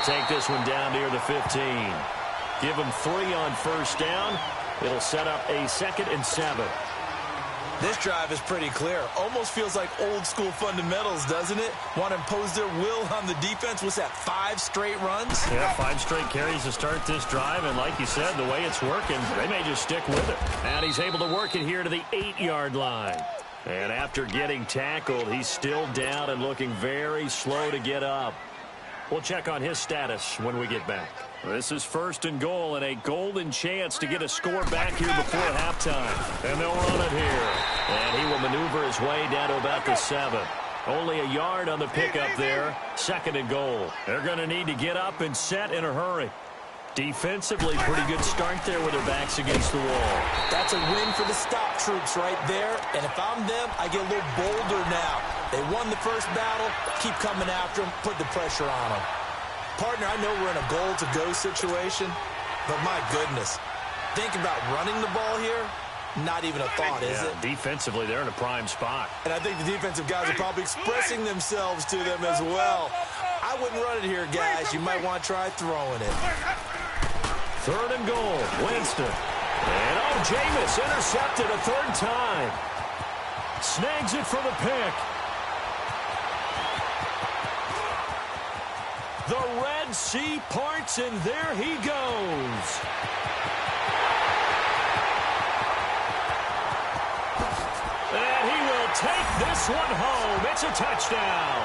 take this one down near the 15. Give them 3 on first down. It'll set up a 2nd and 7. This drive is pretty clear. Almost feels like old-school fundamentals, doesn't it? Want to impose their will on the defense. What's that, 5 straight runs? Yeah, 5 straight carries to start this drive, and like you said, the way it's working, they may just stick with it. And he's able to work it here to the 8-yard line. And after getting tackled, he's still down and looking very slow to get up. We'll check on his status when we get back. This is 1st and goal, and a golden chance to get a score back here before halftime. And they'll run it here. And he will maneuver his way down to about the 7. Only a yard on the pickup there. 2nd and goal. They're going to need to get up and set in a hurry. Defensively, pretty good start there with their backs against the wall. That's a win for the stop troops right there. And if I'm them, I get a little bolder now. They won the first battle. Keep coming after them. Put the pressure on them. Partner, I know we're in a goal-to-go situation, but my goodness, think about running the ball here. Not even a thought, is it? Defensively, they're in a prime spot. And I think the defensive guys are probably expressing themselves to them as well. I wouldn't run it here, guys. You might want to try throwing it. 3rd and goal, Winston. And Jameis intercepted a 3rd time. Snags it for the pick. The Red Sea parts, and there he goes. And he will take this one home. It's a touchdown.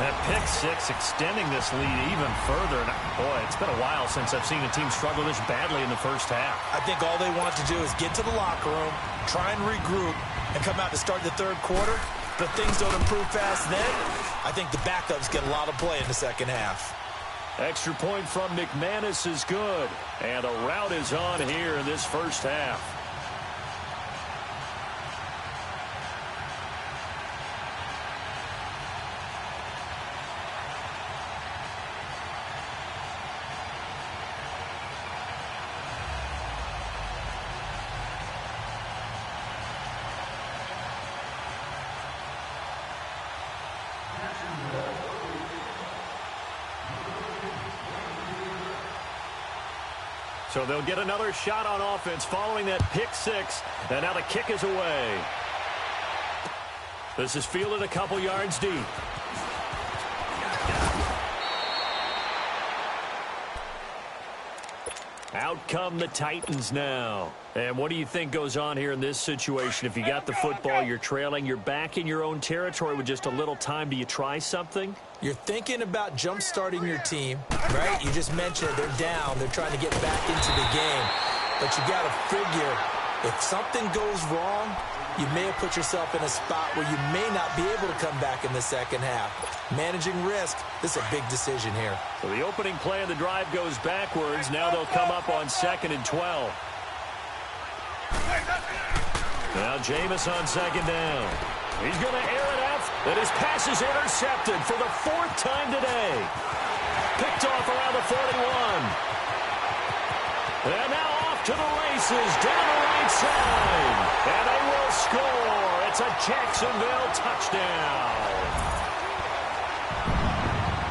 That pick 6 extending this lead even further. Boy, it's been a while since I've seen a team struggle this badly in the first half. I think all they want to do is get to the locker room, try and regroup, and come out to start the 3rd quarter. But things don't improve fast then. I think the backups get a lot of play in the 2nd half. Extra point from McManus is good. And a rout is on here in this first half. So they'll get another shot on offense following that pick 6. And now the kick is away. This is fielded a couple yards deep. Out come the Titans now. And what do you think goes on here in this situation? If you got the football, you're trailing, you're back in your own territory with just a little time. Do you try something? You're thinking about jump-starting your team, right? You just mentioned they're down. They're trying to get back into the game. But you got to figure, if something goes wrong, you may have put yourself in a spot where you may not be able to come back in the 2nd half. Managing risk, this is a big decision here. So the opening play of the drive goes backwards. Now they'll come up on 2nd and 12. Now Jameis on 2nd down. He's going to air it out, and his pass is intercepted for the 4th time today. Picked off around the 41. And now off to the races, down the right side. And they will score. It's a Jacksonville touchdown.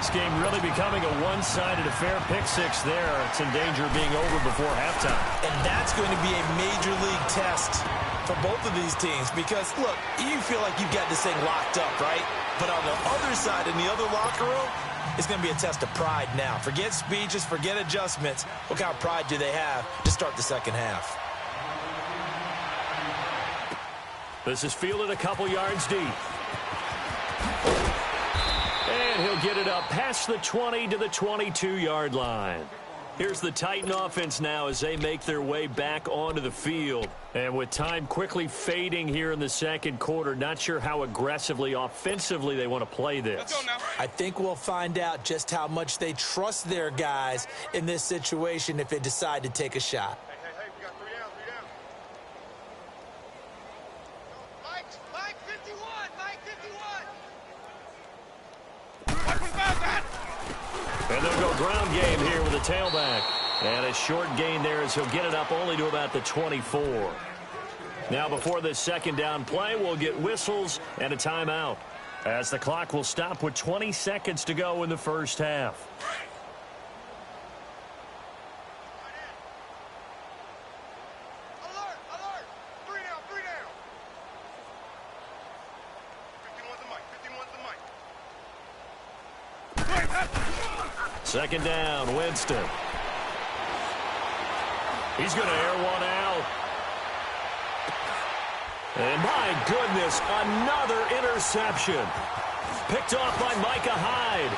This game really becoming a one-sided affair. Pick 6 there. It's in danger of being over before halftime. And that's going to be a major league test for both of these teams because, look, you feel like you've got this thing locked up, right? But on the other side, in the other locker room, it's going to be a test of pride now. Forget speeches, forget adjustments. What kind of pride do they have to start the 2nd half? This is fielded a couple yards deep. And he'll get it up past the 20 to the 22-yard line. Here's the Titan offense now as they make their way back onto the field. And with time quickly fading here in the 2nd quarter, not sure how aggressively, offensively they want to play this. I think we'll find out just how much they trust their guys in this situation if they decide to take a shot. Hey, we got 3 down, 3 down. Mike 51, Mike 51. And they'll go ground game here with a tailback. And a short gain there as he'll get it up only to about the 24. Now before this 2nd down play, we'll get whistles and a timeout. as the clock will stop with 20 seconds to go in the first half. Alert, alert. 3 down, 3 down. 51's the mic. Second down, Winston. He's going to air one out. And my goodness, another interception. Picked off by Micah Hyde.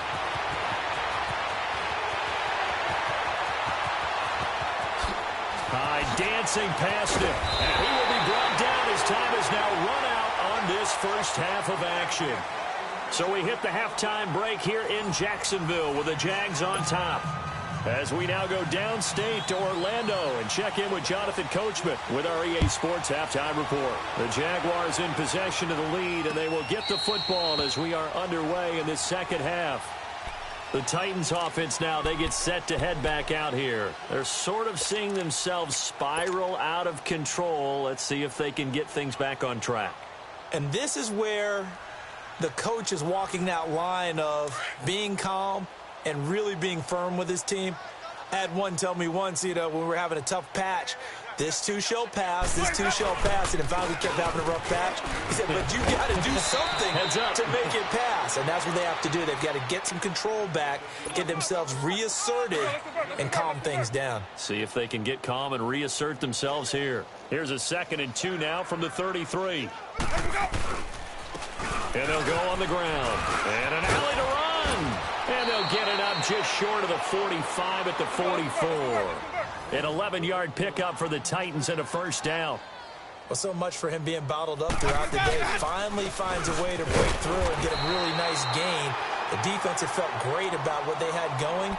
Hyde dancing past him. And he will be brought down. His time is now run out on this first half of action. So we hit the halftime break here in Jacksonville with the Jags on top. As we now go downstate to Orlando and check in with Jonathan Coachman with our EA Sports Halftime Report. The Jaguars in possession of the lead, and they will get the football as we are underway in this second half. The Titans offense now, they get set to head back out here. They're sort of seeing themselves spiral out of control. Let's see if they can get things back on track. And this is where the coach is walking that line of being calm and really being firm with his team. I had one tell me once, when we were having a tough patch, this too shall pass, this too shall pass. And if I kept having a rough patch, he said, but you got to do something to make it pass. And that's what they have to do. They've got to get some control back, get themselves reasserted, and calm things down. See if they can get calm and reassert themselves here. Here's a 2nd and 2 now from the 33. And they'll go on the ground. And an alley to run. And they'll get it up just short of the 45 at the 44. An 11-yard pickup for the Titans and a first down. Well, so much for him being bottled up throughout the day. Finally finds a way to break through and get a really nice gain. The defense had felt great about what they had going.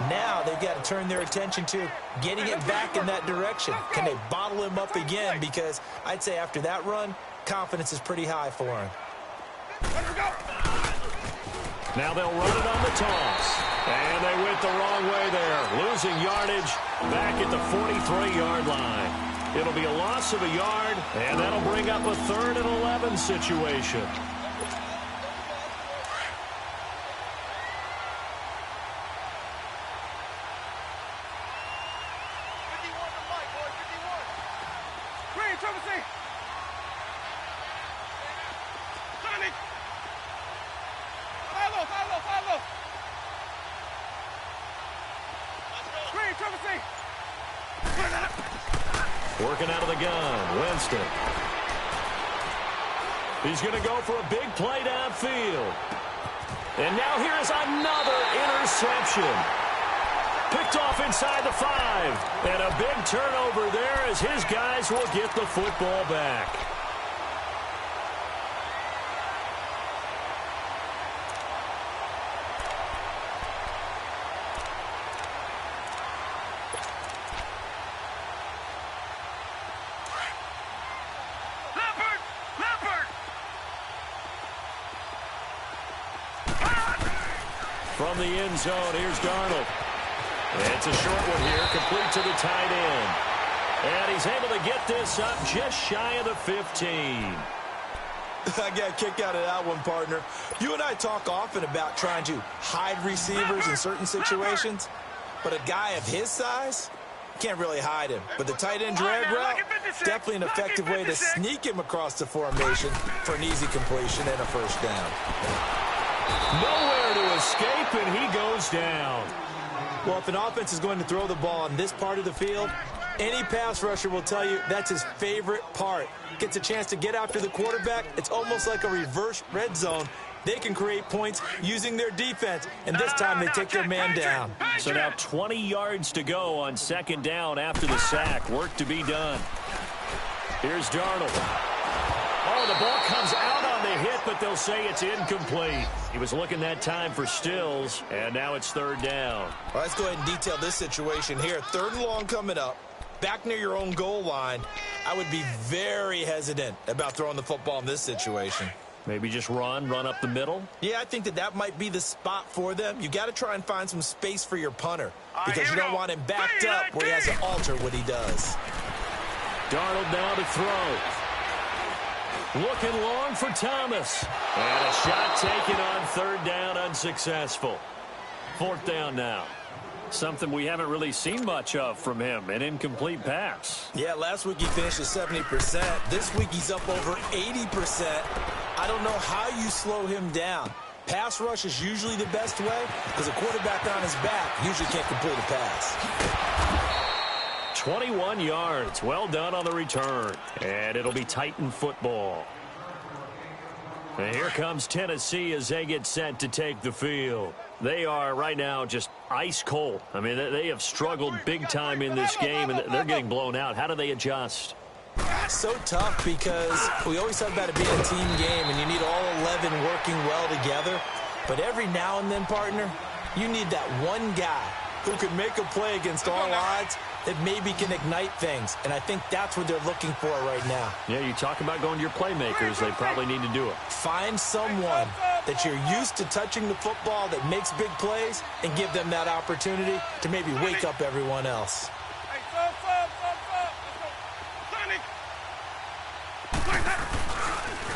Now they've got to turn their attention to getting it back in that direction. Can they bottle him up again? Because I'd say after that run, confidence is pretty high for him. Now they'll run it on the toss. And they went the wrong way there. Losing yardage back at the 43-yard line. It'll be a loss of a yard, and that'll bring up a 3rd and 11 situation. Working out of the gun, Winston. He's going to go for a big play downfield. And now here is another interception. Picked off inside the 5. And a big turnover there as his guys will get the football back. From the end zone, here's Darnold. It's a short one here, complete to the tight end. And he's able to get this up just shy of the 15. I got a kick out of that one, partner. You and I talk often about trying to hide receivers in certain situations, but a guy of his size can't really hide him. But the tight end drag route, definitely an effective way to sneak him across the formation for an easy completion and a first down. Nowhere to escape, and he goes down. Well, if an offense is going to throw the ball on this part of the field, any pass rusher will tell you that's his favorite part. Gets a chance to get after the quarterback. It's almost like a reverse red zone. They can create points using their defense, and this time they take their man down. So now 20 yards to go on 2nd down after the sack. Work to be done. Here's Darnold. Oh, the ball comes out on the hit, but they'll say it's incomplete. He was looking that time for Stills, and now it's 3rd down. Well, let's go ahead and detail this situation here. 3rd and long coming up. Back near your own goal line. I would be very hesitant about throwing the football in this situation. Maybe just run up the middle? Yeah, I think that might be the spot for them. You got to try and find some space for your punter because you don't want him backed up where he has to alter what he does. Darnold now to throw. Looking long for Thomas. And a shot taken on third down, unsuccessful. Fourth down now. Something we haven't really seen much of from him, an incomplete pass. Yeah, last week he finished at 70%. This week he's up over 80%. I don't know how you slow him down. Pass rush is usually the best way because a quarterback on his back usually can't complete a pass. 21 yards. Well done on the return. And it'll be Titan football. And here comes Tennessee as they get set to take the field. They are right now just ice cold. I mean, they have struggled big time in this game, and they're getting blown out. How do they adjust? So tough because we always talk about it being a team game, and you need all 11 working well together. But every now and then, partner, you need that one guy who can make a play against all odds that maybe can ignite things. And I think that's what they're looking for right now. Yeah, you talk about going to your playmakers. They probably need to do it. Find someone that you're used to touching the football that makes big plays and give them that opportunity to maybe wake up everyone else.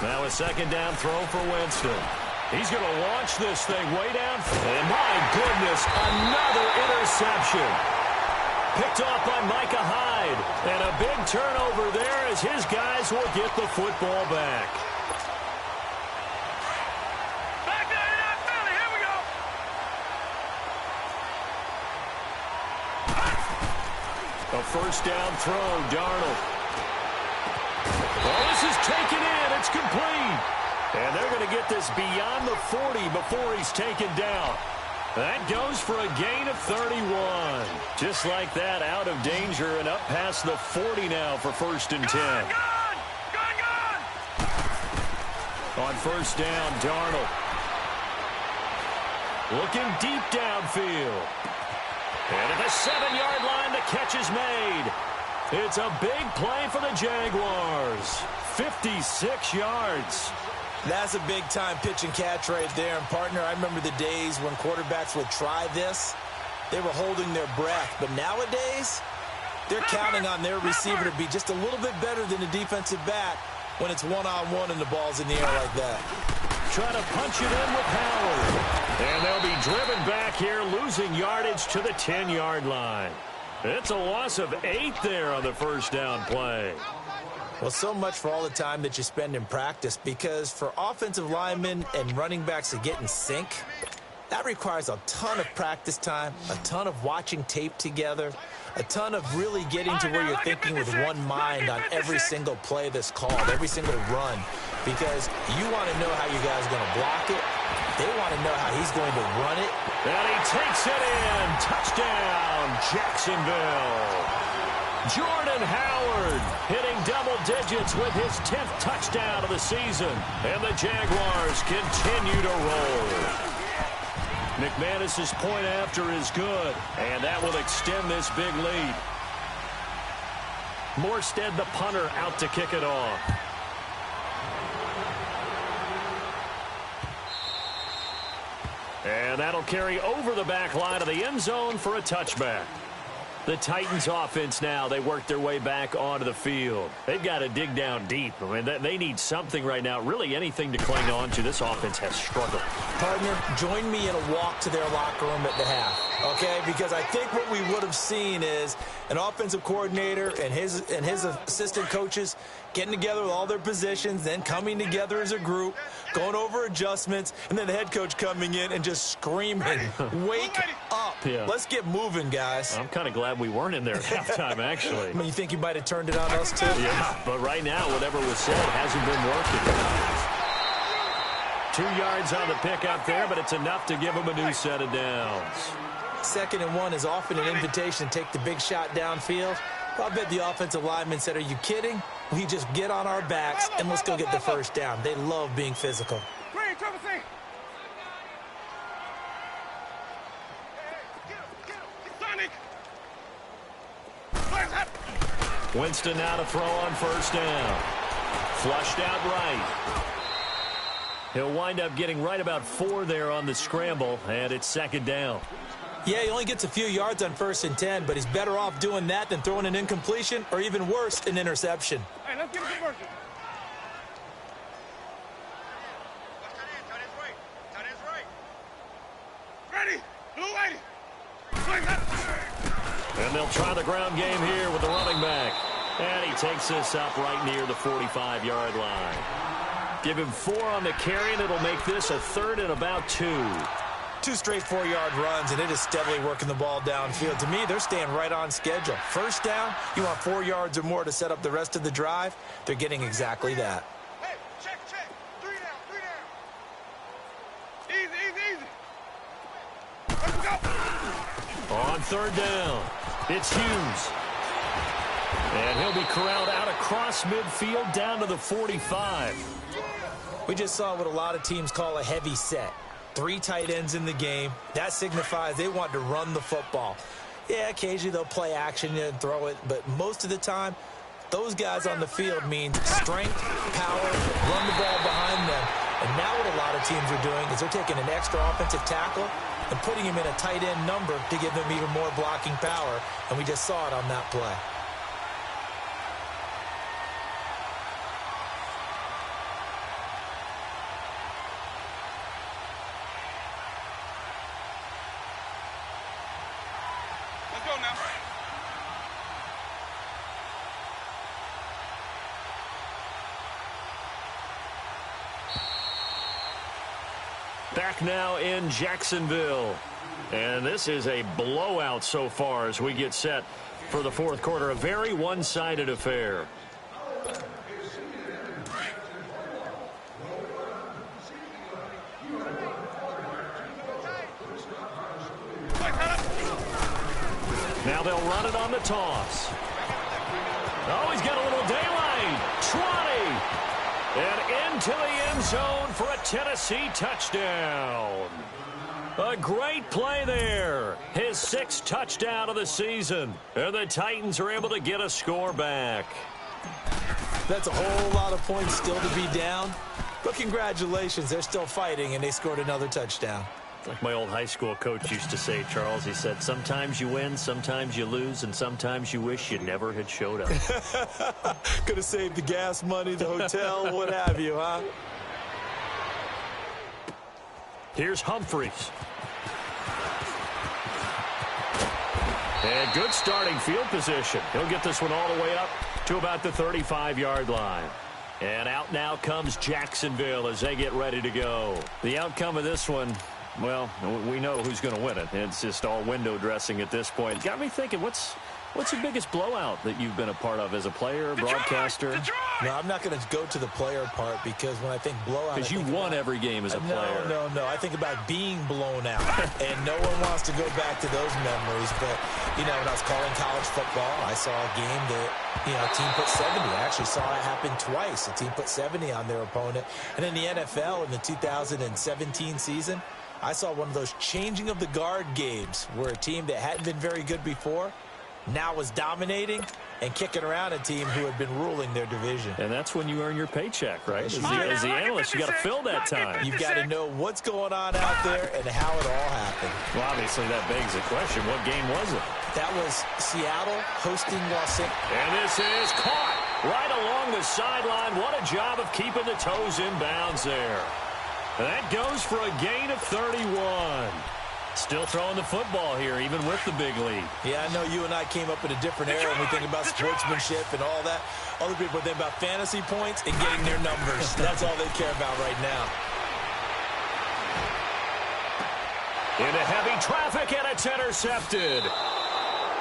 Now a second down throw for Winston. He's going to launch this thing way down. And my goodness, another interception. Picked off by Micah Hyde. And a big turnover there as his guys will get the football back. Back there in that belly. Here we go. A first down throw, Darnold. Oh, this is taken in. It's complete. And they're going to get this beyond the 40 before he's taken down. That goes for a gain of 31. Just like that, out of danger and up past the 40 now for first and 10. Gone. On first down, Darnold. Looking deep downfield. And at the 7-yard line, the catch is made. It's a big play for the Jaguars. 56 yards. That's a big-time pitch and catch right there. And, partner, I remember the days when quarterbacks would try this. They were holding their breath. But nowadays, they're counting on their receiver to be just a little bit better than the defensive back when it's one-on-one and the ball's in the air like that. Trying to punch it in with Howard. And they'll be driven back here, losing yardage to the 10-yard line. It's a loss of 8 there on the first down play. Well, so much for all the time that you spend in practice, because for offensive linemen and running backs to get in sync, that requires a ton of practice time, a ton of watching tape together, a ton of really getting to where you're thinking with one mind on every single play that's called, every single run, because you want to know how you guys are going to block it. They want to know how he's going to run it. And he takes it in. Touchdown, Jacksonville. Jordan Howard hitting double digits with his 10th touchdown of the season. And the Jaguars continue to roll. McManus's point after is good, and that will extend this big lead. Morstead, the punter, out to kick it off. And that'll carry over the back line of the end zone for a touchback. The Titans offense now, they work their way back onto the field. They've got to dig down deep. I mean, they need something right now, really anything to cling on to. This offense has struggled. Partner, join me in a walk to their locker room at the half, okay? Because I think what we would have seen is an offensive coordinator and his assistant coaches getting together with all their positions, then coming together as a group, going over adjustments, and then the head coach coming in and just screaming, wake up. Yeah. Let's get moving, guys. I'm kind of glad we weren't in there at halftime, actually. I mean, you think you might have turned it on us, too? Yeah, but right now, whatever was said hasn't been working. 2 yards on the pickup there, but it's enough to give them a new set of downs. 2nd and 1 is often an invitation to take the big shot downfield. I bet the offensive lineman said, are you kidding? We just get on our backs and let's go get the first down. They love being physical. Winston now to throw on first down. Flushed out right. He'll wind up getting right about 4 there on the scramble, and it's 2nd down. Yeah, he only gets a few yards on 1st and 10, but he's better off doing that than throwing an incompletion or even worse, an interception. Hey, let's get a conversion. Ready. Blue lady. Swing that. And they'll try the ground game here with the running back. And he takes this up right near the 45-yard line. Give him 4 on the carry, and it'll make this a 3rd and about 2. 2 straight 4-yard runs, and it is steadily working the ball downfield. To me, they're staying right on schedule. First down, you want 4 yards or more to set up the rest of the drive. They're getting exactly that. Hey, check. 3 down. Easy. Let's go. On 3rd down, it's Hughes. And he'll be corralled out across midfield down to the 45. We just saw what a lot of teams call a heavy set. 3 tight ends in the game. That signifies they want to run the football. Yeah, occasionally they'll play action and throw it, but most of the time, those guys on the field means strength, power, run the ball behind them. And now what a lot of teams are doing is they're taking an extra offensive tackle and putting him in a tight end number to give them even more blocking power, and we just saw it on that play. Let's go now. Back now in Jacksonville. And this is a blowout so far as we get set for the 4th quarter. A very one-sided affair. Now they'll run it on the toss. Oh, he's got a little daylight. 20. And into the end zone for a Tennessee touchdown. A great play there. His 6th touchdown of the season. And the Titans are able to get a score back. That's a whole lot of points still to be down. But congratulations, they're still fighting, and they scored another touchdown. Like my old high school coach used to say, Charles, he said, sometimes you win, sometimes you lose, and sometimes you wish you never had showed up. Could have saved the gas money, the hotel, what have you, huh? Here's Humphreys. And good starting field position. He'll get this one all the way up to about the 35-yard line. And out now comes Jacksonville as they get ready to go. The outcome of this one, well, we know who's going to win it. It's just all window dressing at this point. Got me thinking, what's the biggest blowout that you've been a part of as a player, broadcaster? No, I'm not going to go to the player part because when I think blowout... Because you won every game as a player. No. I think about being blown out. And no one wants to go back to those memories. But, when I was calling college football, I saw a game that, a team put 70. I actually saw it happen twice. A team put 70 on their opponent. And in the NFL in the 2017 season, I saw one of those changing of the guard games where a team that hadn't been very good before now was dominating and kicking around a team who had been ruling their division. And that's when you earn your paycheck, right? As the analyst, you got to fill that time. You've got to know what's going on out there and how it all happened. Well, obviously, that begs the question, what game was it? That was Seattle hosting Los Angeles. And this is caught right along the sideline. What a job of keeping the toes in bounds there. That goes for a gain of 31. Still throwing the football here, even with the big lead. Yeah, I know you and I came up in a different era when we think about sportsmanship and all that. Other people think about fantasy points and getting their numbers. That's all they care about right now. Into heavy traffic, and it's intercepted.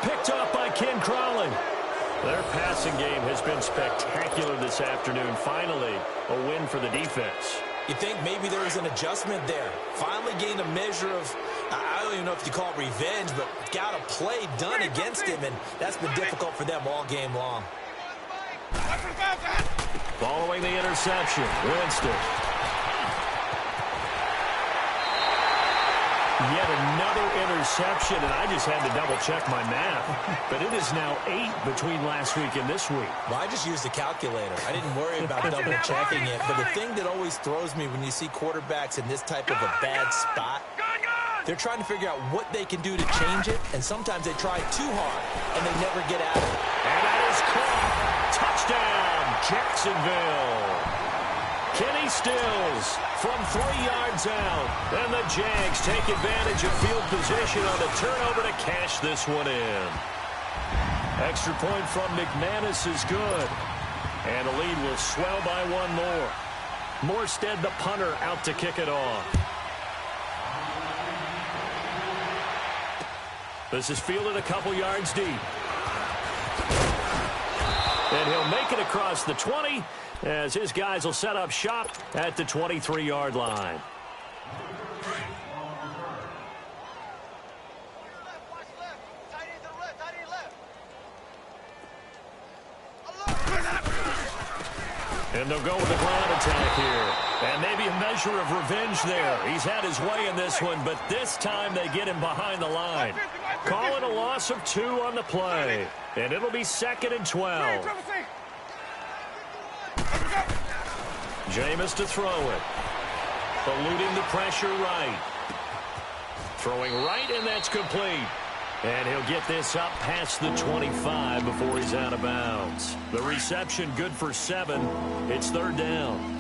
Picked up by Ken Crowley. Their passing game has been spectacular this afternoon. Finally, a win for the defense. You think maybe there was an adjustment there. Finally gained a measure of, I don't even know if you call it revenge, but got a play done against him, and that's been difficult for them all game long. Following the interception, Winston. Yet another interception, and I just had to double-check my math. But it is now 8 between last week and this week. Well, I just used a calculator. I didn't worry about double-checking it. But the thing that always throws me when you see quarterbacks in this type of a bad spot, they're trying to figure out what they can do to change it, and sometimes they try too hard, and they never get at it. And that is caught. Touchdown, Jacksonville. Kenny Stills from 3 yards out. And the Jags take advantage of field position on the turnover to cash this one in. Extra point from McManus is good. And the lead will swell by 1 more. Morstead, the punter, out to kick it off. This is fielded a couple yards deep. And he'll make it across the 20 as his guys will set up shop at the 23-yard line. And they'll go with the ground attack here. And maybe a measure of revenge there. He's had his way in this one, but this time they get him behind the line. Call it a loss of 2 on the play. And it'll be 2nd and 12. Jameis to throw it. Eluding the pressure right. Throwing right, and that's complete. And he'll get this up past the 25 before he's out of bounds. The reception good for 7. It's 3rd down.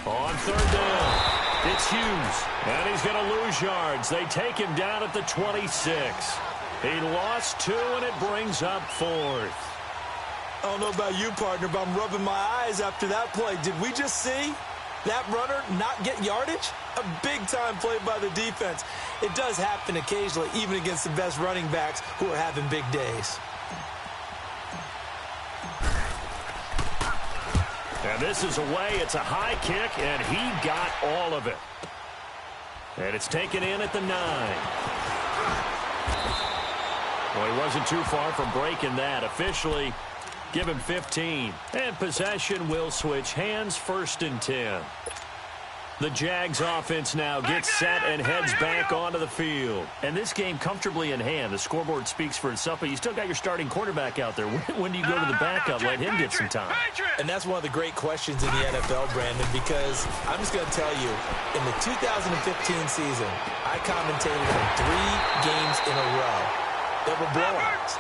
On 3rd down, it's Hughes. And he's going to lose yards. They take him down at the 26. He lost 2, and it brings up 4th. I don't know about you, partner, but I'm rubbing my eyes after that play. Did we just see that runner not get yardage? A big-time play by the defense. It does happen occasionally, even against the best running backs who are having big days. And this is away. It's a high kick, and he got all of it. And it's taken in at the 9. Well, he wasn't too far from breaking that. Officially, give him 15. And possession will switch hands, 1st and 10. The Jags offense now gets set and heads back onto the field. And this game comfortably in hand. The scoreboard speaks for itself, but you still got your starting quarterback out there. When do you go to the backup? Let him get some time. And that's one of the great questions in the NFL, Brandon, because I'm just going to tell you, in the 2015 season, I commentated on 3 games in a row that were blowouts.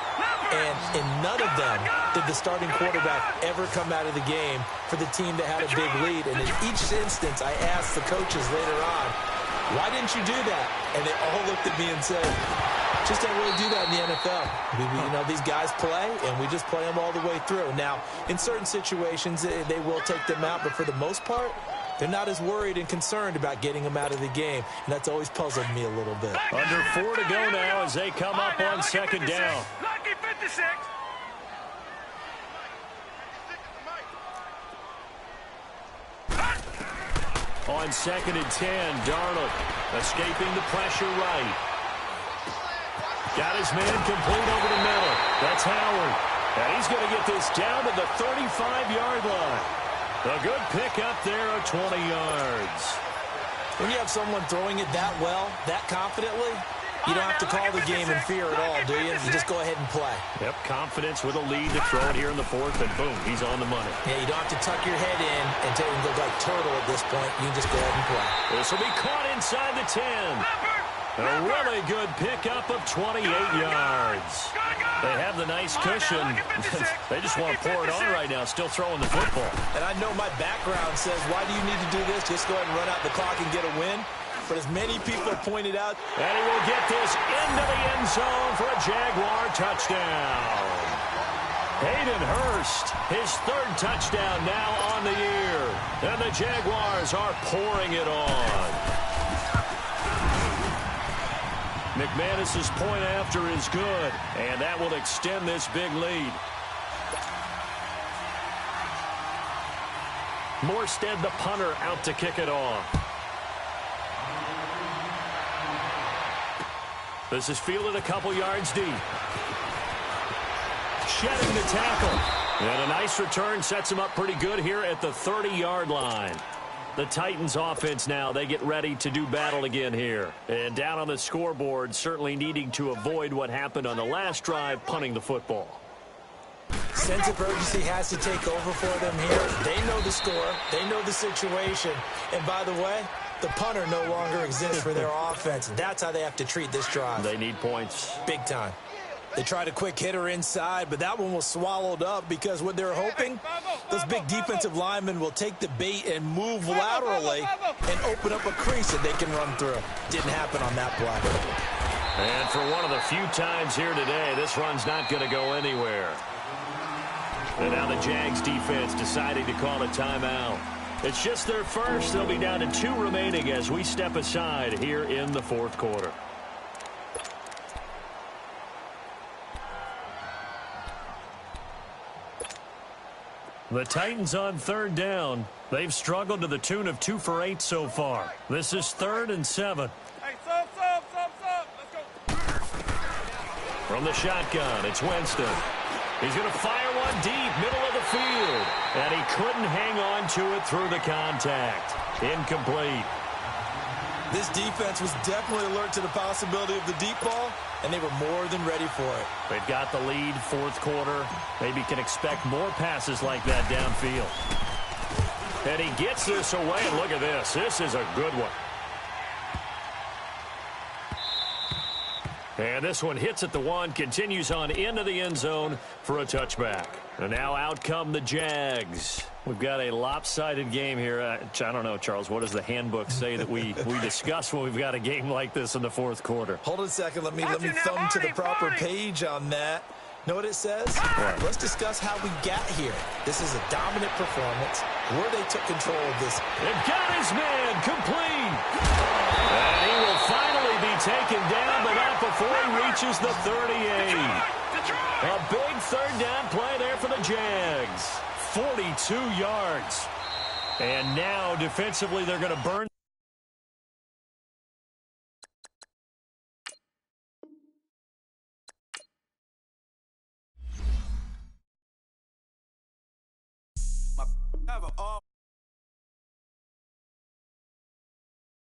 And in none of them did the starting quarterback ever come out of the game for the team that had a big lead. And in each instance, I asked the coaches later on, why didn't you do that? And they all looked at me and said, just don't really do that in the NFL. You know, these guys play, and we just play them all the way through. Now, in certain situations, they will take them out, but for the most part, they're not as worried and concerned about getting them out of the game, and that's always puzzled me a little bit. Under 4 to go now as they come up on 2nd down. Lucky 56. On 2nd and 10, Darnold escaping the pressure right. Got his man complete over the middle. That's Howard. And he's going to get this down to the 35-yard line. A good pickup there of 20 yards. When you have someone throwing it that well, that confidently, you don't have to call the game in fear at all, do you? You just go ahead and play. Yep, confidence with a lead to throw it here in the 4th, and boom, he's on the money. Yeah, you don't have to tuck your head in and go like turtle at this point. You can just go ahead and play. This will be caught inside the 10. A really good pickup of 28 yards. They have the nice cushion. They just want to pour it on right now, still throwing the football. And I know my background says, why do you need to do this? Just go ahead and run out the clock and get a win. But as many people have pointed out, and he will get this into the end zone for a Jaguar touchdown. Hayden Hurst, his 3rd touchdown now on the year. And the Jaguars are pouring it on. McManus's point after is good, and that will extend this big lead. Morstead, the punter, out to kick it off. This is fielded a couple yards deep. Shedding the tackle. And a nice return sets him up pretty good here at the 30-yard line. The Titans offense now, they get ready to do battle again here. And down on the scoreboard, certainly needing to avoid what happened on the last drive, punting the football. Sense of urgency has to take over for them here. They know the score. They know the situation. And by the way, the punter no longer exists for their offense. That's how they have to treat this drive. They need points. Big time. They tried a quick hitter inside, but that one was swallowed up because what they're hoping, those big defensive linemen will take the bait and move laterally and open up a crease that they can run through. Didn't happen on that play. And for one of the few times here today, this run's not going to go anywhere. And now the Jags defense deciding to call a timeout. It's just their first. They'll be down to 2 remaining as we step aside here in the fourth quarter. The Titans on third down. They've struggled to the tune of 2 for 8 so far. This is 3rd and 7. Hey, sub. Let's go. From the shotgun, it's Winston. He's going to fire one deep, middle of the field. And he couldn't hang on to it through the contact. Incomplete. This defense was definitely alert to the possibility of the deep ball, and they were more than ready for it. They've got the lead, fourth quarter. Maybe can expect more passes like that downfield. And he gets this away, and look at this. This is a good one. And this one hits at the 1, continues on into the end zone for a touchback. And now out come the Jags. We've got a lopsided game here. I don't know, Charles, what does the handbook say that we discuss when we've got a game like this in the fourth quarter? Hold on a second. Let me thumb to the proper page on that. Know what it says? What? Let's discuss how we got here. This is a dominant performance where they took control of this. They've got his man complete. And he will finally be taken down, but not before he reaches the 38. A big third down play there for the Jags. 42 yards. And now defensively they're going to burn